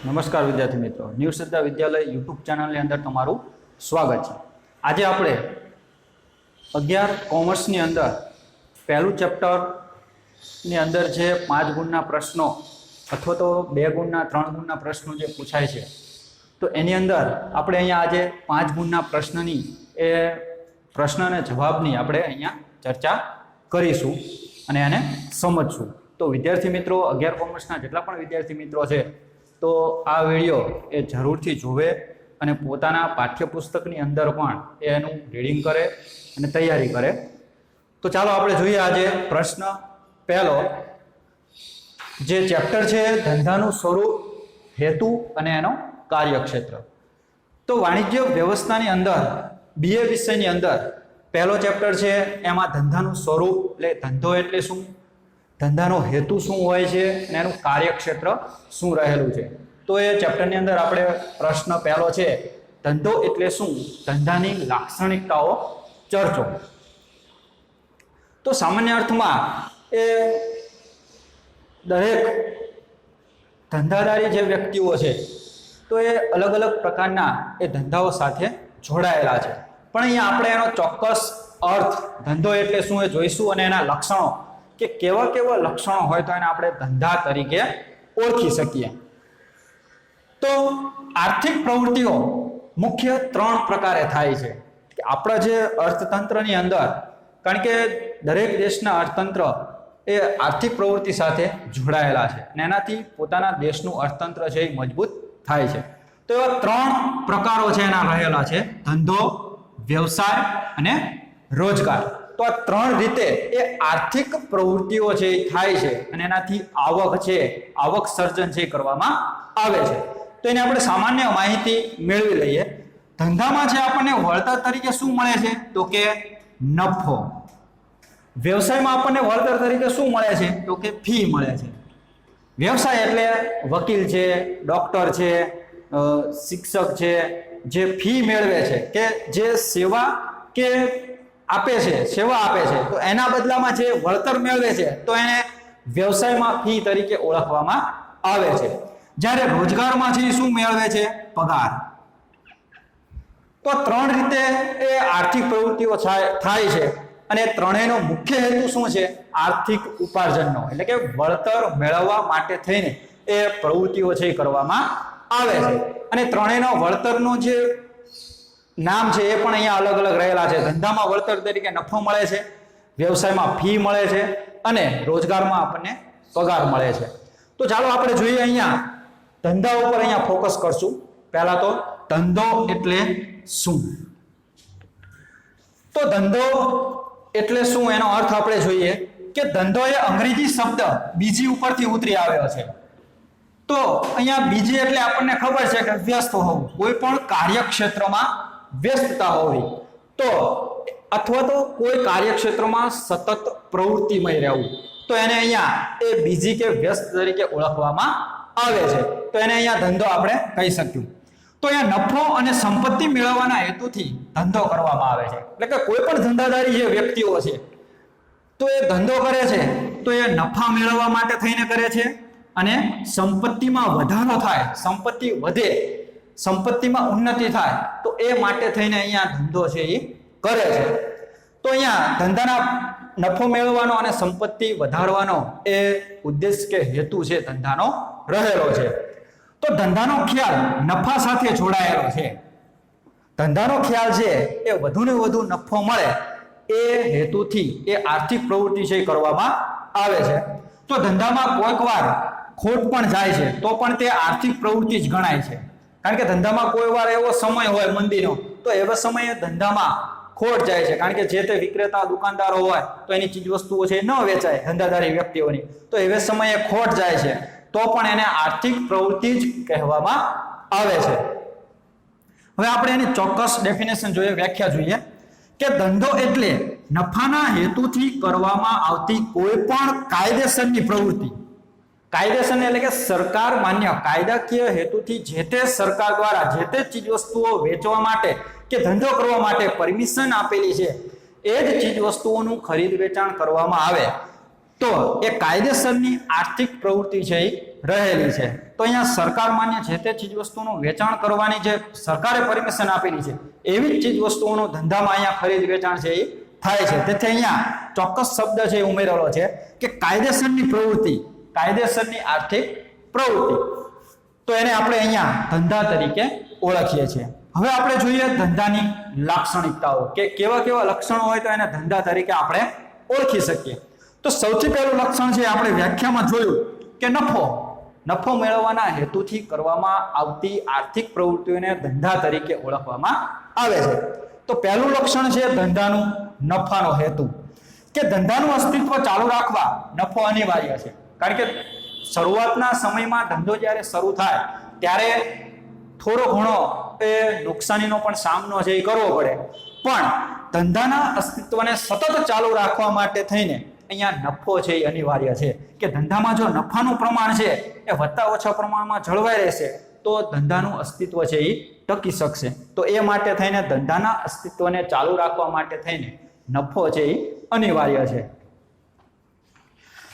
નમસ્કાર વિદ્યાર્થી મિત્રો, ન્યૂ શ્રદ્ધા વિદ્યાલય યુટ્યુબ ચેનલની અંદર તમારું સ્વાગત છે। આજે આપણે 11 કોમર્સની અંદર પહેલું ચેપ્ટરની અંદર જે 5 ગુણના પ્રશ્નો અથવા તો 2 ગુણના 3 ગુણના પ્રશ્નો જે પૂછાય છે, તો એની અંદર આપણે અહીંયા આજે 5 ગુણના પ્રશ્નની એ પ્રશ્ન અને જવાબની આપણે અહીંયા ચર્ચા કરીશું અને એને સમજશું। તો વિદ્યાર્થી મિત્રો, 11 કોમર્સના જેટલા પણ વિદ્યાર્થી મિત્રો છે તો આ વિડીયો એ જરૂરથી જોવે અને પોતાના પાઠ્યપુસ્તકની અંદર પણ એનું રીડિંગ કરે અને તૈયારી કરે। તો ચાલો આપણે જોઈએ આજે પ્રશ્ન પહેલો, જે ચેપ્ટર છે ધંધાનું સ્વરૂપ, હેતુ અને એનો કાર્યક્ષેત્ર। તો વાણિજ્ય વ્યવસ્થાની અંદર BA વિષયની અંદર પહેલો ચેપ્ટર છે, એમાં ધંધાનું સ્વરૂપ એટલે ધંધો એટલે શું, ધંધાનો હેતુ શું હોય છે અને એનું કાર્યક્ષેત્ર શું રહેલું છે। તો એ ચેપ્ટરની અંદર આપણે પ્રશ્ન પહેલો છે, ધંધો એટલે શું, ધંધાની લાક્ષણિકતાઓ ચર્ચો। તો સામાન્ય અર્થમાં એ દરેક ધંધાદારી જે વ્યક્તિઓ છે તો એ અલગ અલગ પ્રકારના એ ધંધાઓ સાથે જોડાયેલા છે, પણ અહીંયા આપણે એનો ચોક્કસ અર્થ ધંધો એટલે શું એ જોઈશું અને એના લક્ષણો કે કેવા કેવા લક્ષણો હોય તો એને આપણે ધંધા તરીકે ઓળખી શકીએ। તો આર્થિક પ્રવૃત્તિઓ મુખ્ય 3 પ્રકારે થાય છે કે આપણા જે અર્થતંત્રની અંદર, કારણ કે દરેક દેશના અર્થતંત્ર એ આર્થિક પ્રવૃત્તિ સાથે જોડાયેલા છે અને એનાથી પોતાના દેશનું અર્થતંત્ર છે એ મજબૂત થાય છે। તો એવા 3 પ્રકારો છે એના રહેલા છે, ધંધો, વ્યવસાય અને રોજગાર। તો આ 3 રીતે એ આર્થિક પ્રવૃત્તિઓ છે એ થાય છે અને એનાથી આવક સર્જન છે કરવામાં આવે છે। તો એને આપણે સામાન્ય માહિતી મેળવી લઈએ। ધંધામાં છે આપણને વળતર તરીકે શું મળે છે, તો કે નફો। વ્યવસાયમાં આપણને વળતર તરીકે શું મળે છે, તો કે ફી મળે છે। વ્યવસાય એટલે વકીલ છે, ડોક્ટર છે, શિક્ષક છે, જે ફી મેળવે છે કે જે સેવા કે સેવા આપે છે, તો એના બદલામાં જે વળતર મેળવે છે તો એને વ્યવસાયમાં ફી તરીકે ઓળખવામાં આવે છે। જ્યારે રોજગારમાં છે શું મેળવે છે, પગાર। તો 3 રીતે એ આર્થિક પ્રવૃત્તિઓ થાય છે અને ત્રણેયનો મુખ્ય હેતુ શું છે, આર્થિક ઉપાર્જનનો, એટલે કે વળતર મેળવવા માટે થઈને એ પ્રવૃત્તિઓ છે કરવામાં આવે છે। અને ત્રણેયનો વળતરનું જે નામ છે એ પણ અહીંયા અલગ અલગ રહેલા છે। ધંધામાં વળતર તરીકે નફો મળે છે, વ્યવસાયમાં ફી મળે છે અને રોજગારમાં આપણને પગાર મળે છે। તો ચાલો આપણે જોઈએ, અહીંયા ધંધા ઉપર અહીંયા ફોકસ કરશું। પહેલા તો ધંધો એટલે શું, તો ધંધો એટલે શું એનો અર્થ આપણે જોઈએ કે ધંધો એ અંગ્રેજી શબ્દ બીજી ઉપરથી ઉતરી આવ્યો છે। તો અહીંયા બીજી એટલે આપણને ખબર છે કે વ્યસ્ત હોવું, કોઈ પણ કાર્યક્ષેત્રમાં વ્યસ્તતા હોવી, તો અથવા તો કોઈ કાર્યક્ષેત્રમાં સતત પ્રવૃત્તિમય રહેવું, તો એને અહીંયા એ બીજી કે વ્યસ્ત તરીકે ઓળખવામાં આવે છે। તો એને અહીંયા ધંધો આપણે કહી શકીએ। તો અહીંયા નફો અને સંપત્તિ મેળવવાના હેતુથી ધંધો કરવામાં આવે છે, એટલે કે કોઈ પણ ધંધાદારી જે વ્યક્તિઓ છે તો એ ધંધો કરે છે તો એ નફા મેળવવા માટે થઈને કરે છે અને સંપત્તિમાં વધારો થાય, સંપત્તિ વધે, સંપત્તિમાં ઉન્નતિ થાય, તો એ માટે થઈને અહીંયા ધંધો છે એ કરે છે। તો અહીંયા ધંધાના નફો મેળવવાનો અને સંપત્તિ વધારવાનો એ ઉદ્દેશ કે હેતુ છે ધંધાનો રહેલો છે। તો ધંધાનો ખ્યાલ નફા સાથે જોડાયેલો છે। ધંધાનો ખ્યાલ છે એ વધુને વધુ નફો મળે એ હેતુથી એ આર્થિક પ્રવૃત્તિ છે કરવામાં આવે છે। તો ધંધામાં કોઈક વાર ખોટ પણ જાય છે તો પણ તે આર્થિક પ્રવૃત્તિ જ ગણાય છે, કારણ કે ધંધામાં કોઈ વાર એવો સમય હોય મંદીનો, તો એવા સમયે ધંધામાં ખોટ જાય છે, કારણ કે જે તે વિક્રેતા દુકાનદારો હોય તો એની ચીજ વસ્તુઓ છે ન વેચાય ધંધાદારી વ્યક્તિઓની, તો એવા સમયે ખોટ જાય છે તો પણ એને આર્થિક પ્રવૃત્તિ જ કહેવામાં આવે છે। હવે આપણે એની ચોક્કસ ડેફિનેશન જોઈએ, વ્યાખ્યા જોઈએ કે ધંધો એટલે નફાના હેતુથી કરવામાં આવતી કોઈ પણ કાયદેસરની પ્રવૃત્તિ। કાયદેસર એટલે કે સરકાર માન્ય કાયદાકીય હેતુથી જે તે સરકાર દ્વારા જે તે ચીજ વસ્તુઓ વેચવા માટે કે ધંધો કરવા માટે પરમિશન આપેલી છે એ જ ચીજ વસ્તુઓનું ખરીદ વેચાણ કરવામાં આવે તો એ કાયદેસરની આર્થિક પ્રવૃત્તિ છે એ રહેલી છે. તો અહીંયા સરકાર માન્ય જે તે ચીજ વસ્તુનું વેચાણ કરવાની જે સરકારે પરમિશન આપેલી છે એવી જ ચીજ વસ્તુઓનું ધંધામાં અહીંયા ખરીદ વેચાણ છે એ થાય છે. તેથી અહીંયા ચોક્કસ શબ્દ છે એ ઉમેરેલો છે કે કાયદેસરની પ્રવૃત્તિ, કાયદેસરની આર્થિક પ્રવૃત્તિ. તો એને આપણે અહીંયા ધંધા તરીકે ઓળખીએ છીએ. હવે આપણે જોઈએ ધંધાની લાક્ષણિકતાઓ કે કેવા કેવા લક્ષણો હોય તો એને ધંધા તરીકે આપણે ઓળખી શકીએ. તો સૌથી પહેલું લક્ષણ છે આપણે વ્યાખ્યામાં જોયું કે નફો મેળવવાના હેતુથી કરવામાં આવતી આર્થિક પ્રવૃત્તિઓને ધંધા તરીકે ઓળખવામાં આવે છે. તો પહેલું લક્ષણ છે ધંધાનું નફાનો હેતુ, કે ધંધાનું અસ્તિત્વ ચાલુ રાખવા નફો અનિવાર્ય છે. કારણ કે શરૂઆતના સમયમાં ધંધો જ્યારે શરૂ થાય ત્યારે થોડો ઘણો એ નુકસાનીનો પણ સામનો છે એ કરવો પડે, પણ ધંધાના અસ્તિત્વને સતત ચાલુ રાખવા માટે થઈને અહીંયા નફો છે એ અનિવાર્ય છે. કે ધંધામાં જો નફાનું પ્રમાણ છે એ વધતા ઓછા પ્રમાણમાં જળવાઈ રહેશે તો ધંધાનું અસ્તિત્વ છે એ ટકી શકશે. તો એ માટે થઈને ધંધાના અસ્તિત્વને ચાલુ રાખવા માટે થઈને નફો છે એ અનિવાર્ય છે.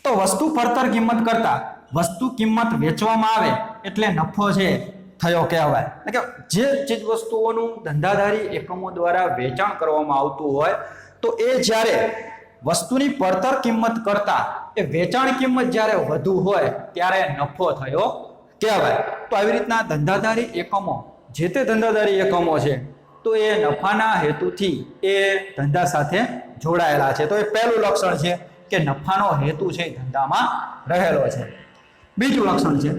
તો વસ્તુ પડતર કિંમત કરતા વસ્તુ કિંમત વેચવામાં આવે એટલે નફો છે થયો કહેવાય. એટલે કે જે ચીજ વસ્તુઓનું ધંધાદારી એકમો દ્વારા વેચાણ કરવામાં આવતું હોય તો એ જ્યારે વસ્તુની પડતર કિંમત કરતા એ વેચાણ કિંમત જ્યારે વધુ હોય ત્યારે નફો થયો કહેવાય. તો આવી રીતના ધંધાદારી એકમો, જે તે ધંધાદારી એકમો છે તો એ નફાના હેતુથી એ ધંધા સાથે જોડાયેલા છે. તો એ પહેલું લક્ષણ છે કે નફાનો હેતુ છે ધંધામાં રહેલો છે. બીજું લક્ષણ છે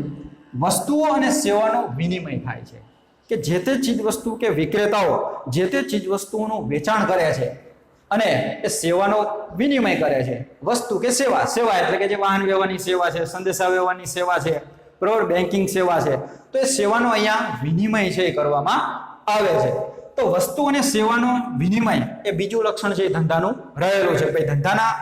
વસ્તુઓ અને સેવાનો વિનિમય થાય છે. કે જે તે ચીજ વસ્તુ કે વિક્રેતાઓ જે તે ચીજ વસ્તુઓનું વેચાણ કરે છે અને એ સેવાનો વિનિમય કરે છે. વસ્તુ કે સેવા એટલે કે જે વાહન વ્યવહારની સેવા છે, સંદેશા વ્યવહારની સેવા છે, બરોબર, બેન્કિંગ સેવા છે, તો એ સેવાનો અહીંયા વિનિમય છે એ કરવામાં આવે છે. તો વસ્તુ અને સેવાનો વિનિમય એ બીજું લક્ષણ છે ધંધાનું રહેલું છે. ભાઈ ધંધાના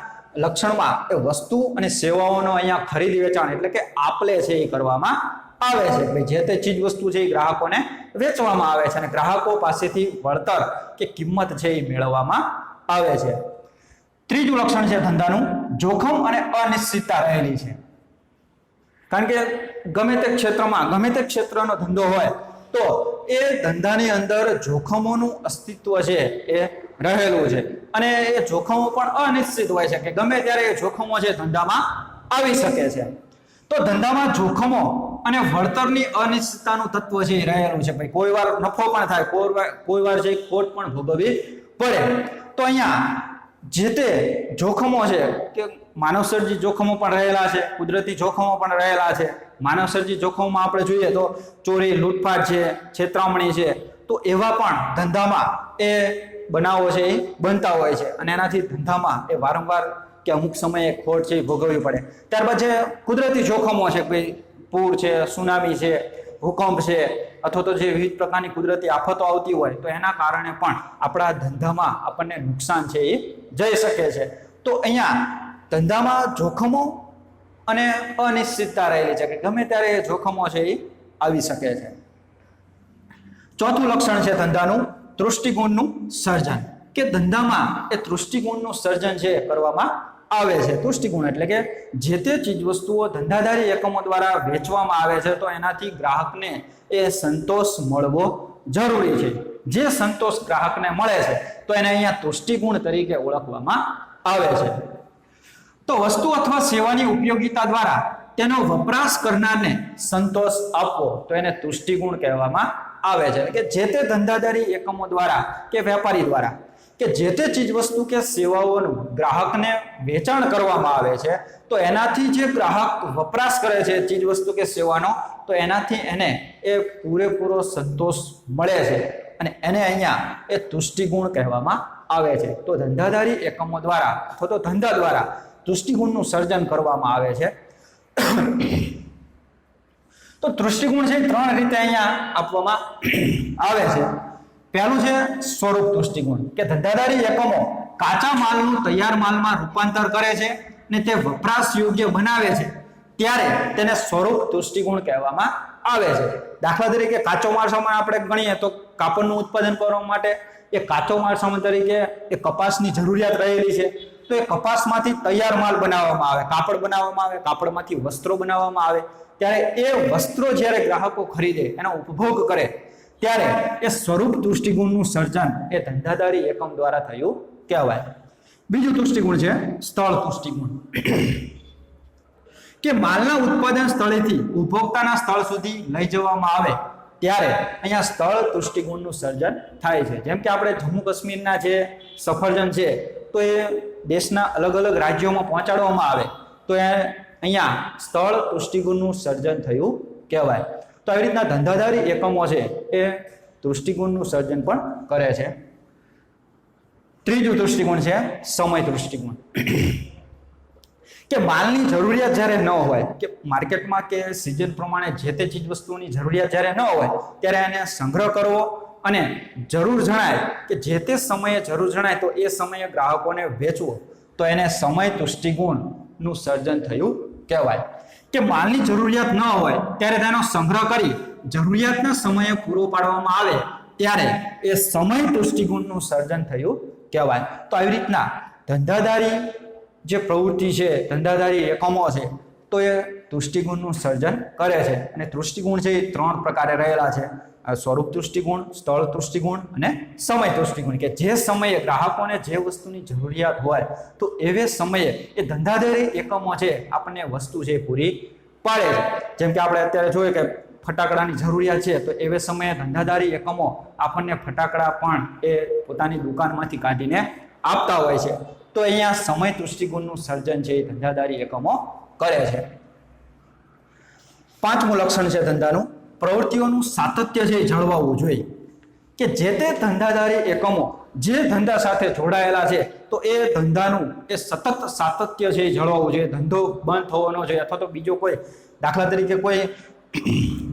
લક્ષણમાં એ વસ્તુ અને સેવાઓનો અહીંયા ખરીદ વેચાણ એટલે કે આપલે છે એ કરવામાં આવે છે. ભાઈ જે તે ચીજ વસ્તુ છે એ ગ્રાહકોને વેચવામાં આવે છે અને ગ્રાહકો પાસેથી વળતર કે કિંમત છે એ મેળવવામાં આવે છે. ત્રીજું લક્ષણ છે ધંધાનું જોખમ અને અનિશ્ચિતતા રહેલી છે. કારણ કે ગમે તે ક્ષેત્રનો ધંધો હોય તો એ ધંધાની અંદર જોખમોનું અસ્તિત્વ છે એ રહેલું છે અને એ જોખમો પણ અનિશ્ચિત હોય છે કે ગમે ત્યારે એ જોખમો છે ધંધામાં આવી શકે છે. તો ધંધામાં જોખમો અને વળતરની અનિશ્ચિતતાનું તત્વ છે એ રહેલું છે. ભાઈ કોઈ વાર નફો પણ થાય, કોઈ વાર છે ખોટ પણ ભોગવવી પડે. તો અહીંયા જે તે જોખમો છે કે માનવસર્જિત જોખમો પણ રહેલા છે, કુદરતી જોખમો પણ રહેલા છે. માનવસર્જિત જોખમોમાં આપણે જોઈએ તો ચોરી, લૂંટફાટ છે, છેતરામણી છે, તો એવા પણ ધંધામાં એ બનાવો છે એ બનતા હોય છે અને એનાથી ધંધામાં એ વારંવાર કે અમુક સમયે ખોટ છે એ ભોગવવી પડે. ત્યારબાદ જે કુદરતી જોખમો છે, ભાઈ પૂર છે, સુનામી છે, ભૂકંપ છે, અથવા તો જે વિવિધ પ્રકારની કુદરતી આફતો આવતી હોય તો એના કારણે પણ આપણા ધંધામાં આપણને નુકસાન છે એ જઈ શકે છે. તો અહીંયા ધંધામાં જોખમો અને અનિશ્ચિતતા રહેલી છે કે ગમે ત્યારે એ જોખમો છે એ આવી શકે છે. ચોથું લક્ષણ છે ધંધાનું દૃષ્ટિકોણનું સર્જન, કે ધંધામાં એ દૃષ્ટિકોણનું સર્જન છે કરવામાં આવે છે. દૃષ્ટિકોણ એટલે કે જે તે ચીજ વસ્તુઓ ધંધાદારી એકમો દ્વારા વેચવામાં આવે છે તો એનાથી ગ્રાહકને એ સંતોષ મળવો જરૂરી છે. જે સંતોષ ગ્રાહકને મળે છે તો એને અહીંયા દૃષ્ટિકોણ તરીકે ઓળખવામાં આવે છે. તો વસ્તુ અથવા સેવાની ઉપયોગિતા દ્વારા તેનો વપરાશ કરનારને સંતોષ આપવો તો એને દૃષ્ટિકોણ કહેવામાં આવે છે. કે જે તે ધંધાદારી એકમો દ્વારા કે વેપારી દ્વારા કે જે તે ચીજ વસ્તુ કે સેવાઓનું ગ્રાહકને વેચાણ કરવામાં આવે છે તો એનાથી જે ગ્રાહક વપરાશ કરે છે ચીજ વસ્તુ કે સેવાનો તો એનાથી એને એ પૂરેપૂરો સંતોષ મળે છે અને એને અહીંયા એ દૃષ્ટિકોણ કહેવામાં આવે છે. તો ધંધાદારી એકમો દ્વારા અથવા તો ધંધા દ્વારા દૃષ્ટિકોણનું સર્જન કરવામાં આવે છે. તો દૃષ્ટિકોણ છે ત્રણ રીતે અહીંયા આપવામાં આવે છે. પહેલું છે સ્વરૂપ દૃષ્ટિકોણ, કે ધંધાદારી એકમો કાચા માલનું તૈયાર માલમાં રૂપાંતર કરે છે અને તે વપરાશ યોગ્ય બનાવે છે ત્યારે તેને સ્વરૂપ દૃષ્ટિકોણ કહેવામાં આવે છે. દાખલા તરીકે કાચો માલ સામાન આપણે ગણીએ તો કાપડનું ઉત્પાદન કરવા માટે એ કાચો માલ સામાન તરીકે એ કપાસની જરૂરિયાત રહેલી છે. તો એ કપાસમાંથી તૈયાર માલ બનાવવામાં આવે, કાપડ બનાવવામાં આવે, કાપડમાંથી વસ્ત્રો બનાવવામાં આવે, ત્યારે એ વસ્ત્રો જ્યારે ગ્રાહકો ખરીદે, એનો ઉપભોગ કરે, ત્યારે એ સ્વરૂપ દૃષ્ટિગુણનું સર્જન એ ધંધાદારી એકમ દ્વારા થયું કહેવાય. બીજું દૃષ્ટિગુણ છે સ્થળ દૃષ્ટિગુણ, કે માલના ઉત્પાદન સ્થળેથી ઉપભોક્તાના સ્થળ સુધી લઈ જવામાં આવે ત્યારે અહીંયા સ્થળ દૃષ્ટિગુણનું સર્જન થાય છે. જેમ કે આપણે જમ્મુ કાશ્મીરના જે સફરજન છે તો એ દેશના અલગ અલગ રાજ્યોમાં પહોંચાડવામાં આવે તો એ અહીંયા સ્થળ દૃષ્ટિગુણનું સર્જન થયું કહેવાય. તો આવી રીતના ધંધાદારી એકમો છે એ દૃષ્ટિગુણનું સર્જન પણ કરે છે. ત્રીજું દૃષ્ટિગુણ છે સમય દૃષ્ટિગુણ, કે માલની જરૂરિયાત જ્યારે ન હોય, કે માર્કેટમાં કે સિઝન પ્રમાણે જે તે ચીજ વસ્તુની જરૂરિયાત જ્યારે ન હોય ત્યારે એને સંગ્રહ કરવો અને જરૂર જણાય કે જે તે સમયે જરૂર જણાય તો એ સમયે ગ્રાહકોને વેચવો, તો એને સમય દૃષ્ટિગુણનું સર્જન થયું કહેવાય. કે માલની જરૂરિયાત ન હોય ત્યારે તેનો સંગ્રહ કરી જરૂરિયાતના સમયે પૂરો પાડવામાં આવે ત્યારે એ સમય દૃષ્ટિગુણનું સર્જન થયું કહેવાય. તો આવી રીતના ધંધાદારી જે પ્રવૃત્તિ છે, ધંધાદારી એકમો છે, તો એ દૃષ્ટિગુણનું સર્જન કરે છે. અને દૃષ્ટિગુણ છે એ 3 પ્રકારે રહેલા છે: સ્વરૂપ દૃષ્ટિગુણ, સ્થળ દૃષ્ટિગુણ અને સમય દૃષ્ટિગુણ. કે જે સમયે ગ્રાહકોને જે વસ્તુની જરૂરિયાત હોય તો એવે સમયે એ ધંધાદારી એકમો છે આપણને વસ્તુ છે પૂરી પાડે છે. જેમ કે આપણે અત્યારે જોઈએ કે ફટાકડાની જરૂરિયાત છે તો એવે સમયે ધંધાદારી એકમો આપણને ફટાકડા પણ એ પોતાની દુકાનમાંથી કાઢીને આપતા હોય છે. તો અહીંયા સમય દૃષ્ટિગુણનું સર્જન છે એ ધંધાદારી એકમો કરે છે. 5મું લક્ષણ છે ધંધાનું, પ્રવૃત્તિઓનું સાતત્ય છે એ જળવાવું જોઈએ. કે જે તે ધંધાદારી એકમો જે ધંધા સાથે જોડાયેલા છે તો એ ધંધાનું એ સતત સાતત્ય છે એ જળવાવું જોઈએ. ધંધો બંધ થવો ન જોઈએ. અથવા તો બીજો કોઈ, દાખલા તરીકે કોઈ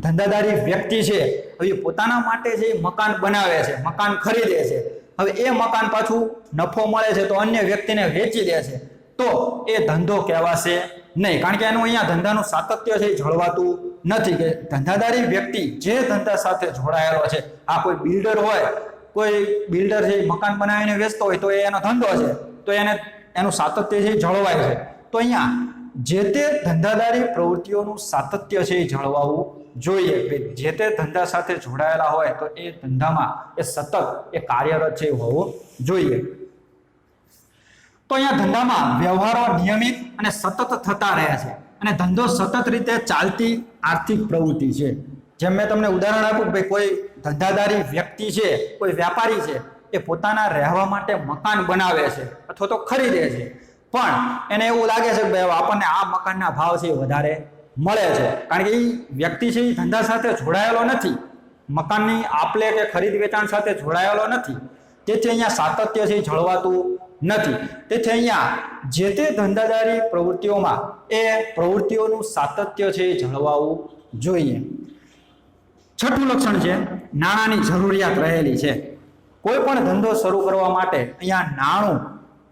ધંધાદારી વ્યક્તિ છે, હવે પોતાના માટે જે મકાન બનાવે છે, મકાન ખરીદે છે, હવે એ મકાન પાછું નફો મળે છે તો અન્ય વ્યક્તિને વેચી દે છે, તો એ ધંધો કહેવાશે નહીં. કારણ કે એનું અહીંયા ધંધાનું સાતત્ય છે જળવાતું નથી. કે ધંધાદારી વ્યક્તિ જે ધંધા સાથે જોડાયેલો છે, આ કોઈ બિલ્ડર હોય, કોઈ બિલ્ડર છે મકાન બનાવીને વેચતો હોય તો એ એનો ધંધો છે, તો એને એનું સાતત્ય છે જળવાય છે. તો અહીંયા જે તે ધંધાદારી પ્રવૃત્તિઓનું સાતત્ય છે એ જળવાવું જોઈએ. જે તે ધંધા સાથે જોડાયેલા હોય તો એ ધંધામાં એ સતત એ કાર્યરત છે હોવું જોઈએ. તો અહીંયા ધંધામાં વ્યવહારો નિયમિત અને સતત થતા રહે છે અને ધંધો સતત રીતે ચાલતી આર્થિક પ્રવૃત્તિ છે. જેમ મેં તમને ઉદાહરણ આપ્યું કે ભાઈ કોઈ ધંધાદારી વ્યક્તિ છે, કોઈ વ્યાપારી છે, એ પોતાના રહેવા માટે મકાન બનાવે છે અથવા તો ખરીદે છે, પણ એને એવું લાગે છે કે આપણને આ મકાનના ભાવ છે વધારે મળે છે. કારણ કે એ વ્યક્તિ છે એ ધંધા સાથે જોડાયેલો નથી, મકાનની આપલે કે ખરીદ વેચાણ સાથે જોડાયેલો નથી, તેથી અહીંયા સાતત્ય છે જળવાતું નથી. તેથી અહીંયા જે તે ધંધાદારી પ્રવૃત્તિઓમાં એ પ્રવૃત્તિઓનું સાતત્ય છે એ જળવાવું જોઈએ. 6મું લક્ષણ છે નાણાંની જરૂરિયાત રહેલી છે. કોઈ પણ ધંધો શરૂ કરવા માટે અહીંયા નાણું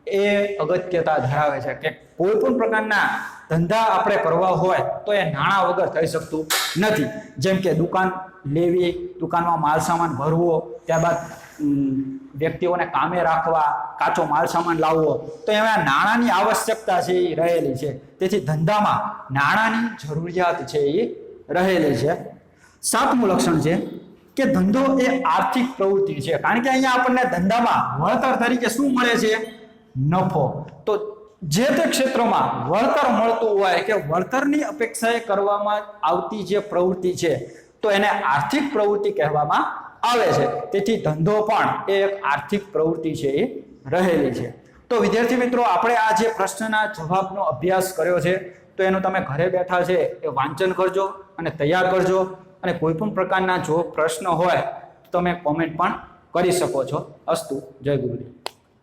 એ અગત્યતા ધરાવે છે. કે કોઈ પણ પ્રકારના ધંધા આપણે કરવા હોય તો એ નાણાં વગર થઈ શકતું નથી. જેમ કે દુકાન લેવી, દુકાનમાં માલ સામાન ભરવો, ત્યારબાદ વ્યક્તિઓને કામે રાખવા, કાચો માલ સામાન લાવવો, તો એમાં નાણાંની આવશ્યકતા છે એ રહેલી છે. તેથી ધંધામાં નાણાંની જરૂરિયાત છે એ રહેલી છે. 7મું લક્ષણ છે કે ધંધો એ આર્થિક પ્રવૃત્તિ છે. કારણ કે અહીંયા આપણને ધંધામાં વળતર તરીકે શું મળે છે? નફો. તો જે તે ક્ષેત્રમાં વળતર મળતું હોય કે વળતરની અપેક્ષાએ કરવામાં આવતી જે પ્રવૃત્તિ છે તો એને આર્થિક પ્રવૃત્તિ કહેવામાં આવે છે. તેથી ધંધો પણ એ એક આર્થિક પ્રવૃત્તિ છે એ રહેલી છે. તો વિદ્યાર્થી મિત્રો, આપણે આ જે પ્રશ્નના જવાબનો અભ્યાસ કર્યો છે તો એનું તમે ઘરે બેઠા છે એ વાંચન કરજો અને તૈયાર કરજો. અને કોઈ પણ પ્રકારના જો પ્રશ્ન હોય તો તમે કોમેન્ટ પણ કરી શકો છો. અસ્તુ. જય ગુરુદેવ.